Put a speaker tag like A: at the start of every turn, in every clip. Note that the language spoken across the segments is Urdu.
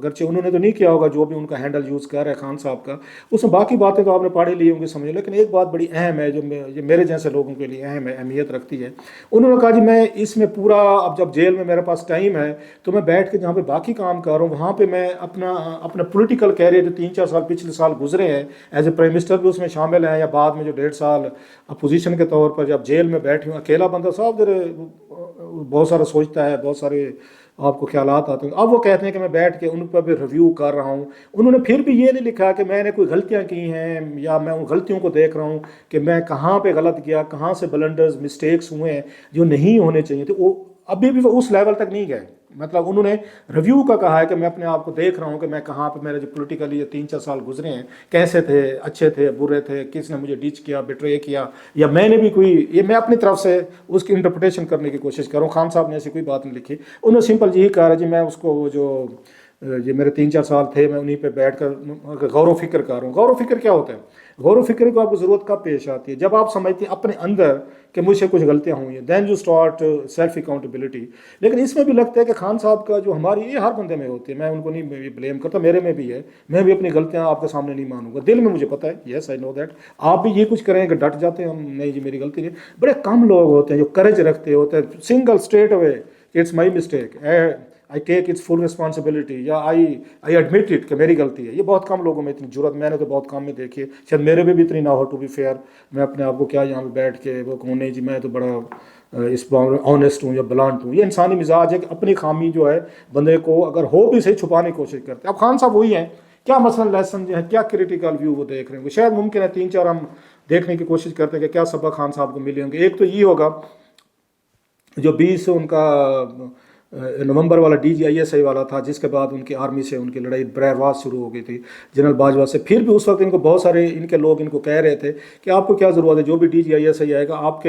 A: اگرچہ انہوں نے تو نہیں کیا ہوگا جو بھی ان کا ہینڈل یوز کر رہا ہے خان صاحب کا، اس میں باقی باتیں تو آپ نے پڑھی لی ہوں گی سمجھ، لیکن ایک بات بڑی اہم ہے جو میرے جیسے لوگوں کے لیے اہم ہے، اہمیت رکھتی ہے. انہوں نے کہا جی میں اس میں پورا، اب جب جیل میں میرے پاس ٹائم ہے تو میں بیٹھ کے جہاں پہ باقی کام کر رہا ہوں وہاں پہ میں اپنا پولیٹیکل کیریئر جو 3-4 سال پچھلے سال گزرے ہیں ایز اے پرائم منسٹر بھی اس میں شامل ہیں، یا بعد میں جو 1.5 سال اپوزیشن کے طور پر جب جیل میں بیٹھے ہوں، اکیلا بندہ صاحب بہت سارا سوچتا ہے، بہت سارے آپ کو خیالات آتے ہیں. اب وہ کہتے ہیں کہ میں بیٹھ کے ان پر بھی ریویو کر رہا ہوں. انہوں نے پھر بھی یہ نہیں لکھا کہ میں نے کوئی غلطیاں کی ہیں یا میں ان غلطیوں کو دیکھ رہا ہوں کہ میں کہاں پہ غلط کیا، کہاں سے بلنڈرز مسٹیکس ہوئے ہیں جو نہیں ہونے چاہیے تھے. وہ ابھی بھی وہ اس لیول تک نہیں گئے. مطلب انہوں نے ریویو کا کہا ہے کہ میں اپنے آپ کو دیکھ رہا ہوں کہ میں کہاں پہ میرے جو پولیٹیکلی یہ 3-4 سال گزرے ہیں کیسے تھے، اچھے تھے، برے تھے، کس نے مجھے ڈیچ کیا، بٹرے کیا، یا میں نے بھی کوئی، یہ میں اپنی طرف سے اس کی انٹرپریٹیشن کرنے کی کوشش کر رہا ہوں. خان صاحب نے ایسی کوئی بات نہیں لکھی. انہوں نے سمپل یہی کہا ہے جی میں اس کو جو یہ میرے 3-4 سال تھے میں انہیں پہ بیٹھ کر غور و فکر کر رہا ہوں. غور و فکر کیا ہوتا ہے؟ غور و فکر کو آپ کو ضرورت کب پیش آتی ہے؟ جب آپ سمجھتے ہیں اپنے اندر کہ مجھ سے کچھ غلطیاں ہوئی ہیں، then you start self accountability. لیکن اس میں بھی لگتا ہے کہ خان صاحب کا جو ہماری، یہ ہر بندے میں ہوتی ہے، میں ان کو نہیں بلیم کرتا، میرے میں بھی ہے، میں بھی اپنی غلطیاں آپ کے سامنے نہیں مانوں گا، دل میں مجھے پتہ ہے، یس آئی نو دیٹ. آپ بھی یہ کچھ کریں کہ ڈٹ جاتے ہیں ہم، نہیں جی میری غلطی نہیں. بڑے کم لوگ ہوتے ہیں جو کرج رکھتے ہوتے ہیں single straight away it's my mistake, I take its full responsibility, یا آئی ایڈمٹ اٹ کہ میری غلطی ہے. یہ بہت کم لوگوں میں اتنی جرت، میں نے تو بہت کم میں دیکھی ہے، شاید میرے میں بھی اتنی نہ ہو. ٹو بی فیئر میں اپنے آپ کو کیا یہاں پہ بیٹھ کے وہ کہوں نہیں جی میں تو بڑا اس آنیسٹ ہوں یا بلانٹ ہوں. یہ انسانی مزاج ہے کہ اپنی خامی جو ہے بندے کو اگر ہو بھی صحیح چھپانے کی کوشش کرتے ہیں. اب خان صاحب وہی ہیں، کیا مثلا لیسن جو ہے، کیا کریٹیکل ویو وہ دیکھ رہے ہیں، شاید ممکن ہے 3-4 ہم دیکھنے کی کوشش کرتے ہیں کہ کیا سبق خان صاحب کو ملے ہوں گے. ایک تو یہ ہوگا جو 20 ان کا نومبر والا DGISI والا تھا، جس کے بعد ان کی آرمی سے ان کی لڑائی براہ راست شروع ہو گئی تھی جنرل باجوہ سے. پھر بھی اس وقت ان کو بہت سارے ان کے لوگ ان کو کہہ رہے تھے کہ آپ کو کیا ضرورت ہے، جو بھی DGISI آئے گا آپ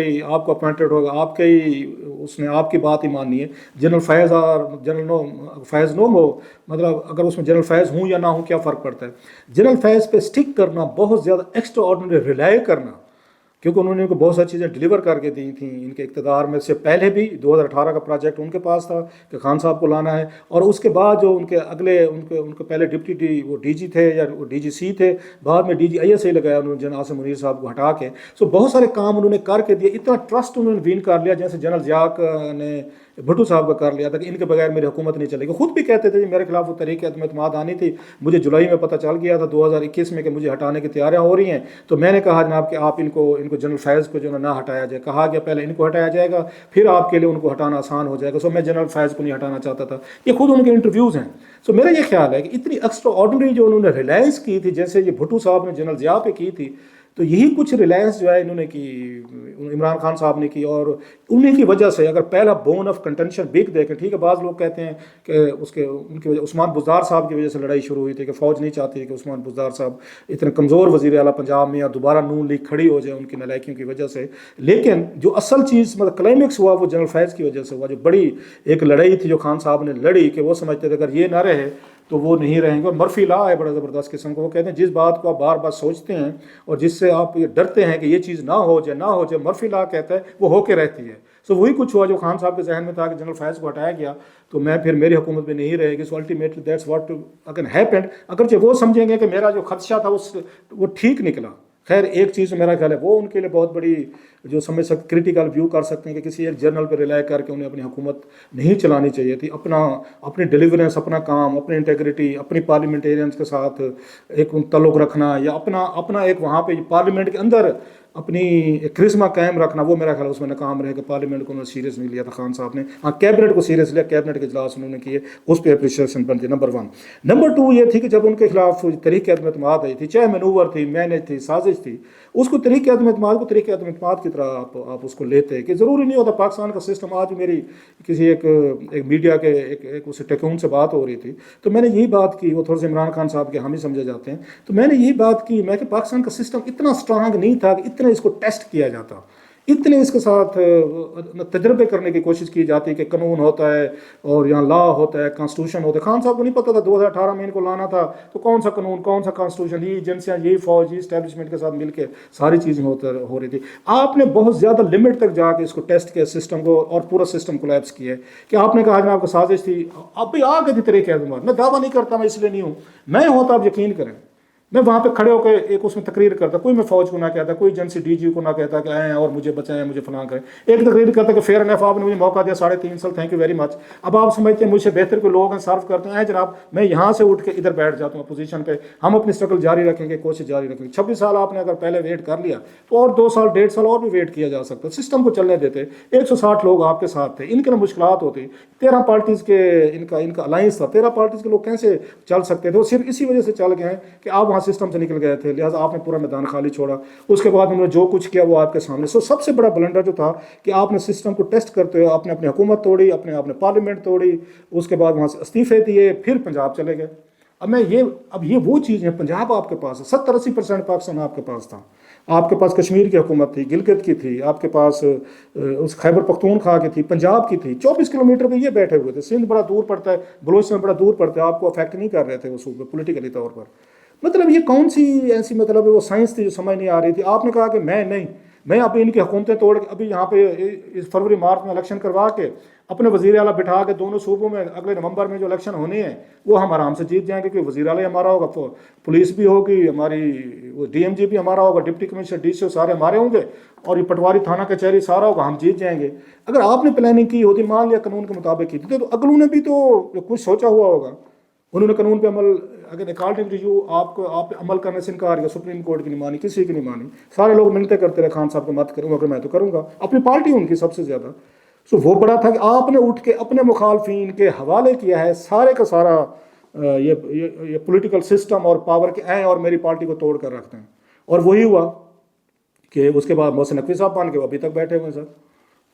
A: کو اپوائنٹڈ ہوگا، آپ کے ہی اس نے آپ کی بات ہی ماننی ہے. جنرل فیض اور جنرل فیض نو ہو، مطلب اگر اس میں جنرل فیض ہوں یا نہ ہوں کیا فرق پڑتا ہے. جنرل فیض پہ سٹک کرنا، بہت زیادہ ایکسٹرا آرڈنری ریلائی کرنا، کیونکہ انہوں نے ان کو بہت ساری چیزیں ڈیلیور کر کے دی تھیں ان کے اقتدار میں سے پہلے بھی. 2018 کا پروجیکٹ ان کے پاس تھا کہ خان صاحب کو لانا ہے، اور اس کے بعد جو ان کے اگلے ان کے پہلے ڈپٹی وہ DG تھے یا وہ DGC تھے، بعد میں DGISI لگایا انہوں نے جنرل عاصم منیر صاحب کو ہٹا کے. سو بہت سارے کام انہوں نے کر کے دیے. اتنا ٹرسٹ انہوں نے وین کر لیا جیسے جنرل ضیاء نے بھٹو صاحب کا کر لیا تھا کہ ان کے بغیر میری حکومت نہیں چلے گی. خود بھی کہتے تھے میرے خلاف وہ تحریک عدم اعتماد آنی تھی، مجھے جولائی میں پتہ چل گیا تھا 2021 میں کہ مجھے ہٹانے کی تیاریاں ہو رہی ہیں. تو میں نے کہا جناب کہ آپ ان کو جنرل فیض کو جو نہ ہٹایا جائے. کہا گیا پہلے ان کو ہٹایا جائے گا پھر آپ کے لیے ان کو ہٹانا آسان ہو جائے گا. سو میں جنرل فیض کو نہیں ہٹانا چاہتا تھا. یہ خود ان کے انٹرویوز ہیں. سو میرا یہ خیال ہے کہ اتنی ایکسٹرا آرڈنری جو انہوں نے ریلائنس کی تھی، جیسے یہ بھٹو صاحب نے جنرل ضیاء پہ کی تھی، تو یہی کچھ ریلائنس جو ہے انہوں نے کی، عمران خان صاحب نے کی. اور انہیں کی وجہ سے اگر پہلا بون آف کنٹینشن بگ دیکھیں، ٹھیک ہے بعض لوگ کہتے ہیں کہ ان کی وجہ عثمان بزدار صاحب کی وجہ سے لڑائی شروع ہوئی تھی کہ فوج نہیں چاہتی کہ عثمان بزدار صاحب اتنے کمزور وزیر اعلیٰ پنجاب میں، یا دوبارہ نون لیگ کھڑی ہو جائے ان کی نالائکیوں کی وجہ سے. لیکن جو اصل چیز مطلب کلائمیکس ہوا وہ جنرل فیض کی وجہ سے ہوا. جو بڑی ایک لڑائی تھی جو خان صاحب نے لڑی کہ وہ سمجھتے تھے اگر یہ نہ رہے تو وہ نہیں رہیں گے. اور مرفی لا ہے بڑا زبردست قسم کا، وہ کہتے ہیں جس بات کو آپ بار بار سوچتے ہیں اور جس سے آپ یہ ڈرتے ہیں کہ یہ چیز نہ ہو جائے، مرفی لا کہتا ہے وہ ہو کے رہتی ہے. سو وہی کچھ ہوا جو خان صاحب کے ذہن میں تھا کہ جنرل فیض کو ہٹایا گیا تو میں پھر میری حکومت میں نہیں رہے گی. So ultimately that's what again happened. اگرچہ وہ سمجھیں گے کہ میرا جو خدشہ تھا وہ ٹھیک نکلا. خیر ایک چیز میرا خیال ہے وہ ان کے لیے بہت بڑی جو سمجھ سکتے کریٹیکل ویو کر سکتے ہیں کہ کسی ایک جرنل پہ ریلائی کر کے انہیں اپنی حکومت نہیں چلانی چاہیے تھی. اپنی ڈیلیورنس، اپنا کام، اپنی انٹیگریٹی، اپنی پارلیمنٹیرینز کے ساتھ ایک تعلق رکھنا، یا اپنا ایک وہاں پہ پارلیمنٹ کے اندر اپنی ایک کرسما قائم رکھنا، وہ میرا خیال اس میں ناکام رہے کہ پارلیمنٹ کو انہوں نے سیریس نہیں لیا تھا خان صاحب نے. ہاں کیبنٹ کو سیریس لیا، کیبنٹ کے اجلاس انہوں نے کیے، اس پہ اپریشیشن بنتی. نمبر 1. نمبر 2 یہ تھی کہ جب ان کے خلاف تحریک عدم اعتماد آئی تھی، چاہے مینوور تھی، مینج تھی، سازش تھی، اس کو تحریک عدم اعتماد کو تحریک عدم اعتماد کی طرح آپ اس کو لیتے کہ ضروری نہیں ہوتا. پاکستان کا سسٹم آج میری کسی ایک میڈیا کے ایک اس ٹیکون سے بات ہو رہی تھی تو میں نے یہی بات کی، وہ تھوڑے سے عمران خان صاحب کے ہم ہی سمجھے جاتے ہیں، تو میں نے یہی بات کی میں کہ پاکستان کا سسٹم اتنا اسٹرانگ نہیں تھا کہ اتنا اس کو ٹیسٹ کیا جاتا، اتنے اس کے ساتھ تجربے کرنے کی کوشش کی جاتی ہے کہ قانون ہوتا ہے اور یہاں لا ہوتا ہے، کانسٹیٹیوشن ہوتا ہے. خان صاحب کو نہیں پتا تھا 2018 میں ان کو لانا تھا تو کون سا قانون کون سا کانسٹیٹیوشن، یہ ایجنسیاں یہی فوج یہ اسٹیبلشمنٹ کے ساتھ مل کے ساری چیزیں ہو رہی تھی. آپ نے بہت زیادہ لمٹ تک جا کے اس کو ٹیسٹ کیا سسٹم کو، اور پورا سسٹم کولیپس کیا ہے کہ آپ نے کہا جناب کو سازش تھی. اب بھی آ گئی تھی طریقے اعتماد، میں دعویٰ نہیں کرتا میں اس لیے نہیں ہوں، میں ہوتا آپ یقین کریں میں وہاں پہ کھڑے ہو کے ایک اس میں تقریر کرتا، کوئی میں فوج کو نہ کہتا، کوئی ایجنسی ڈی جی کو نہ کہتا کہ آئیں اور مجھے بچائیں مجھے فلاں کریں، ایک تقریر کرتا کہ فیئر اینڈ آپ نے مجھے موقع دیا 3.5 سال، تھینک یو ویری مچ. اب آپ سمجھتے ہیں مجھ سے بہتر کوئی لوگ ہیں سرو کرتے ہیں جناب، میں یہاں سے اٹھ کے ادھر بیٹھ جاتا ہوں پوزیشن پہ، ہم اپنی اسٹرگل جاری رکھیں گے، کوشش جاری رکھیں گے. 26 سال آپ نے اگر پہلے ویٹ کر لیا تو اور 2 سال 1.5 سال اور بھی ویٹ کیا جا سکتا، سسٹم کو چلنے دیتے. 160 لوگ آپ کے ساتھ تھے، ان کے مشکلات ہوتی، 13 پارٹیز کے ان کا الائنس تھا، 13 پارٹیز کے لوگ کیسے چل سکتے تھے؟ وہ صرف اسی وجہ سے چل گئے ہیں کہ آپ وہاں سسٹم سے نکل گئے تھے، لہٰذا آپ نے پورا میدان خالی چھوڑا. اس کے بعد انہوں نے جو کچھ کیا وہ آپ کے سامنے. سب سے بڑا بلنڈر جو تھا کہ آپ نے سسٹم کو ٹیسٹ کرتے ہوئے آپ نے اپنی حکومت توڑی، آپ نے پارلیمنٹ توڑی، اس کے بعد وہاں سے استعفے دیے، پھر پنجاب چلے گئے. اب یہ وہ چیز ہے، پنجاب آپ کے پاس ہے، 70-80% پاکستان آپ کے پاس تھا. آپ کے پاس کشمیر کی حکومت تھی، گلگت کی تھی، آپ کے پاس اس خیبر پختونخوا کی تھی، پنجاب کی تھی. 24 کلومیٹر پہ یہ بیٹھے ہوئے تھے. سندھ بڑا دور پڑتا ہے، بلوچستان بڑا دور پڑتا ہے، آپ کو افیکٹ نہیں کر رہے تھے وہ صوبے پولیٹیکلی طور پر. مطلب یہ کون سی ایسی مطلب وہ سائنس تھی جو سمجھ نہیں آ رہی تھی. آپ نے کہا کہ میں ابھی ان کی حکومتیں توڑ کے ابھی یہاں پہ اس فروری مارچ میں الیکشن کروا کے اپنے وزیر اعلیٰ بٹھا کے دونوں صوبوں میں اگلے نومبر میں جو الیکشن ہونے ہیں وہ ہم آرام سے جیت جائیں گے، کیونکہ وزیر اعلیٰ ہمارا ہوگا، پولیس بھی ہوگی ہماری، وہ ڈی ایم جی بھی ہمارا ہوگا، ڈپٹی کمشنر ڈی سی او سارے ہمارے ہوں گے، اور یہ پٹواری تھانہ کچہری سارا ہوگا، ہم جیت جائیں گے. اگر آپ نے پلاننگ کی ہوتی، مان لیا قانون کے مطابق کی تھی، تو اگلوں نے بھی تو کچھ سوچا ہوا ہوگا. انہوں نے قانون پہ عمل، اگر اکارڈنگ ریویو آپ عمل کرنے سے انکار کیا، سپریم کورٹ کی نہیں مانی، کسی کی نہیں مانی، سارے لوگ ملتے کرتے رہے خان صاحب کو مت کروں گا، میں تو کروں گا، اپنی پارٹی ان کی سب سے زیادہ. وہ بڑا تھا کہ آپ نے اٹھ کے اپنے مخالفین کے حوالے کیا ہے سارے کا سارا یہ پولیٹیکل سسٹم اور پاور کے آئیں اور میری پارٹی کو توڑ کر رکھتے ہیں. اور وہی ہوا کہ اس کے بعد محسن نقوی صاحب بن کے ابھی تک بیٹھے ہوئے سر.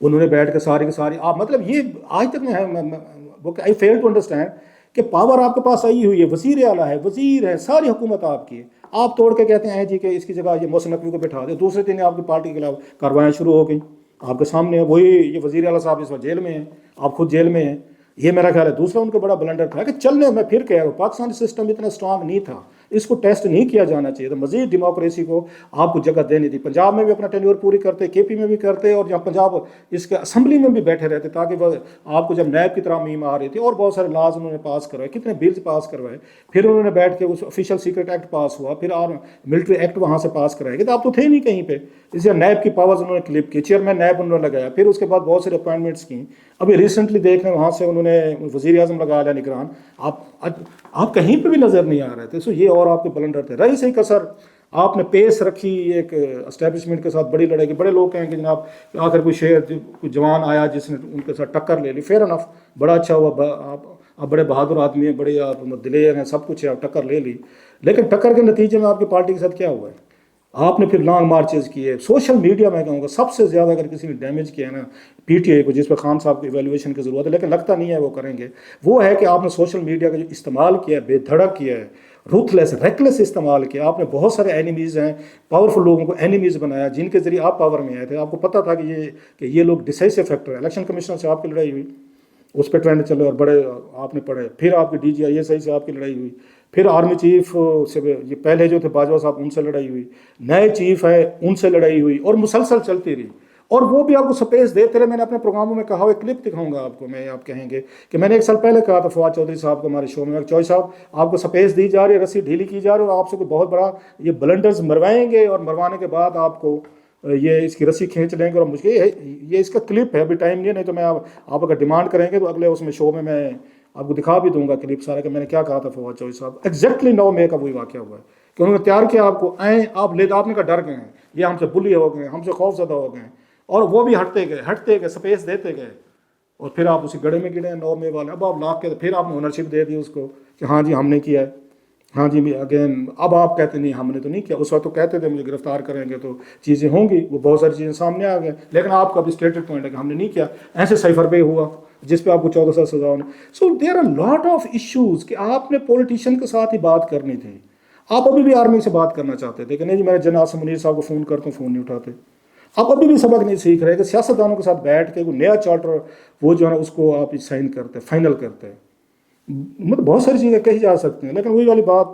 A: انہوں نے بیٹھ کے ساری کی ساری آپ مطلب یہ آج تک آئی فیل ٹو انڈرسٹینڈ کہ پاور آپ کے پاس آئی ہوئی ہے، وزیر اعلیٰ ہے، وزیر ہے، ساری حکومت آپ کی ہے، آپ توڑ کے کہتے ہیں جی کہ اس کی جگہ یہ محسن نقوی کو بٹھا دے. دوسرے دن آپ کی پارٹی کے خلاف کاروائیاں شروع ہو گئی آپ کے سامنے. وہی یہ وزیر اعلیٰ صاحب اس وقت جیل میں ہیں، آپ خود جیل میں ہیں. یہ میرا خیال ہے دوسرا ان کا بڑا بلنڈر تھا کہ چلنے میں پھر کہہ رہا ہوں پاکستانی سسٹم اتنا اسٹرانگ نہیں تھا، اس کو ٹیسٹ نہیں کیا جانا چاہیے تھا. مزید ڈیموکریسی کو آپ کو جگہ دینی تھی. پنجاب میں بھی اپنا ٹینیور پوری کرتے، کے پی میں بھی کرتے، اور جہاں پنجاب اس کے اسمبلی میں بھی بیٹھے رہتے، تاکہ وہ آپ کو جب نیب کی طرح میم آ رہی تھی. اور بہت سارے لاز انہوں نے پاس کروائے، کتنے بلز پاس کروائے. پھر انہوں نے بیٹھ کے اس آفیشیل سیکرٹ ایکٹ پاس ہوا، پھر اور ملٹری ایکٹ وہاں سے پاس کرائے گئے. تو آپ تو تھے نہیں کہیں پہ. اس لیے نیب کی پاورز انہوں نے کلپ کی، چیئرمین نیب انہوں نے لگایا. پھر اس کے بعد بہت سارے اپوائنٹمنٹس کی. ابھی ریسنٹلی دیکھ رہے ہیں وہاں سے انہوں نے وزیر اعظم لگا لیا نگران. آپ کہیں پہ بھی نظر نہیں آ رہے تھے. سو یہ اور آپ کے بلنڈر تھے. رہی صحیح کسر آپ نے پیس رکھی ایک اسٹیبلشمنٹ کے ساتھ بڑی لڑائی کی. بڑے لوگ کہیں کہ جناب آخر کوئی شہر کوئی جوان آیا جس نے ان کے ساتھ ٹکر لے لی، فیئر انف، بڑا اچھا ہوا، آپ بڑے بہادر آدمی ہیں، بڑے آپ دلیر ہیں، سب کچھ ہے، آپ ٹکر لے لی. لیکن ٹکر کے نتیجے میں آپ کی پارٹی کے ساتھ کیا ہوا ہے؟ آپ نے پھر لانگ مارچز کیے. سوشل میڈیا میں کہوں گا سب سے زیادہ اگر کسی نے ڈیمیج کیا ہے نا پی ٹی آئی کو، جس پہ خان صاحب کی ایویلویشن کی ضرورت ہے لیکن لگتا نہیں ہے وہ کریں گے، وہ ہے کہ آپ نے سوشل میڈیا کا جو استعمال کیا ہے، بے دھڑک کیا ہے، روتھلیس ریکلیس استعمال کیا. آپ نے بہت سارے اینیمیز ہیں، پاورفل لوگوں کو اینیمیز بنایا جن کے ذریعے آپ پاور میں آئے تھے. آپ کو پتہ تھا کہ یہ لوگ ڈیسائسو فیکٹر ہے. الیکشن کمیشنر سے آپ کی لڑائی ہوئی، اس پہ ٹرینڈ چلے اور بڑے آپ نے پڑھے. پھر آپ کی D G I S I سے آپ کی لڑائی ہوئی. پھر آرمی چیف سے یہ پہلے جو تھے باجوہ صاحب ان سے لڑائی ہوئی. نئے چیف ہے ان سے لڑائی ہوئی، اور مسلسل چلتی رہی. اور وہ بھی آپ کو سپیس دیتے رہے. میں نے اپنے پروگراموں میں کہا ہوا کلپ دکھاؤں گا آپ کو، میں آپ کہیں گے کہ میں نے 1 سال پہلے کہا تھا فواد چودھری صاحب کو ہمارے شو میں، چوہدری صاحب آپ کو سپیس دی جا رہی ہے، رسی ڈھیلی کی جا رہی ہے، اور آپ سے کوئی بہت بڑا یہ بلنڈرز مروائیں گے، اور مروانے کے بعد آپ کو یہ اس کی رسی کھینچ لیں گے. اور مجھے یہ اس کا کلپ ہے، ابھی ٹائم نہیں ہے، نہیں تو میں آپ اگر ڈیمانڈ کریں گے تو اگلے اس میں شو میں آپ کو دکھا بھی دوں گا کلپ سارا کہ میں نے کیا کہا تھا فواد چودھری صاحب. ایگزیکٹلی 9 مئی کا وہی واقعہ ہوا ہے کہ انہوں نے تیار کیا آپ کو، آئیں آپ آپ نے کہا ڈر گئے ہیں، یہ ہم سے بلی ہو گئے ہیں، ہم سے خوف زدہ ہو گئے ہیں. اور وہ بھی ہٹتے گئے سپیس دیتے گئے. اور پھر آپ اسی گڑھے میں گرے ہیں 9 مئی والے. اب آپ لاکھ کے پھر آپ نے اونرشپ دے دی اس کو کہ ہاں جی ہم نے کیا ہے، ہاں جی اگین. اب آپ کہتے نہیں ہم نے تو نہیں کیا. اس وقت تو کہتے تھے مجھے گرفتار کریں گے تو چیزیں ہوں گی، وہ بہت ساری چیزیں سامنے آ گئے. لیکن آپ کا بھی اسٹیٹڈ پوائنٹ ہے کہ ہم نے نہیں کیا. ایسے سائفر پے ہوا جس پہ آپ کو 14 سال سزا ہونے. So there are lot of issues کہ آپ نے پولیٹیشین کے ساتھ ہی بات کرنی تھی. آپ ابھی بھی آرمی سے بات کرنا چاہتے تھے کہ نہیں جی میں جناب منیر صاحب کو فون کرتا ہوں، فون نہیں اٹھاتے. آپ ابھی بھی سبق نہیں سیکھ رہے کہ سیاستدانوں کے ساتھ بیٹھ کے کوئی نیا چارٹر وہ جو ہے نا اس کو آپ سائن کرتے ہیں، فائنل کرتے ہیں. مطلب بہت ساری چیزیں کہی جا سکتی ہیں، لیکن وہی والی بات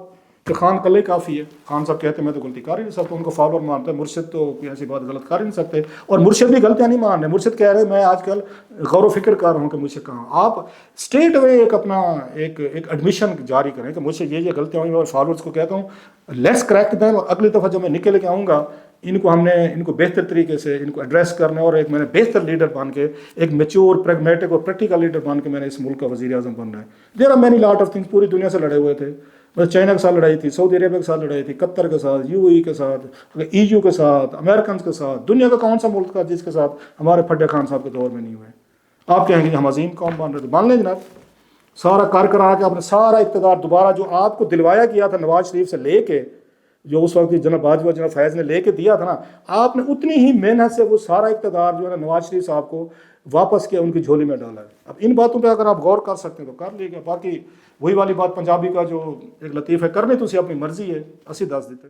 A: کہ خان کلے کافی ہے. خان صاحب کہتے ہیں میں تو غلطی کر ہی نہیں سکتا، ان کو فالوور مانتا ہے. مرشد تو کوئی ایسی بات غلط کر ہی نہیں سکتے، اور مرشد بھی غلطیاں نہیں مان رہے. مرشد کہہ رہے میں آج کل غور و فکر کر رہا ہوں کہ مجھ سے کہاں. آپ اسٹیٹ میں ایک اپنا ایک ایڈمیشن جاری کریں کہ مجھ سے یہ غلطیاں ہوئی، اور فالوورس کو کہتا ہوں لیس کریکٹ دین، اور اگلی دفعہ جب میں نکل کے آؤں گا ان کو بہتر طریقے سے ان کو ایڈریس کرنا ہے، اور ایک میں نے بہتر لیڈر بن کے ایک میچور پریگمیٹک اور پریکٹیکل لیڈر بن کے میں نے اس ملک کا وزیر اعظم بننا ہے. There are many lot of things. پوری دنیا سے لڑے ہوئے تھے، بس چائنا کے ساتھ لڑائی تھی، سعودی عربیہ کے ساتھ لڑائی تھی، قطر کے ساتھ، یو اے کے ساتھ، ای یو کے ساتھ، امریکنز کے ساتھ. دنیا کا کون سا ملک تھا جس کے ساتھ ہمارے پھڈے خان صاحب کے دور میں نہیں ہوئے؟ آپ کہیں گے ہم عظیم قوم بن رہے تھے. بن لیں جناب. سارا کر کرا کے آپ نے سارا اقتدار دوبارہ جو آپ کو دلوایا گیا تھا نواز شریف سے لے کے، جو اس وقت جناب باجوہ جناب فیض نے لے کے دیا تھا نا، آپ نے اتنی ہی محنت سے وہ سارا اقتدار جو ہے نا نواز شریف صاحب کو واپس کیا، ان کی جھولی میں ڈالا ہے. اب ان باتوں پہ اگر آپ غور کر سکتے ہیں تو کر لیجیے. باقی وہی والی بات پنجابی کا جو ایک لطیف ہے، کرنی تو اسی اپنی مرضی ہے، اسی دس دیتے.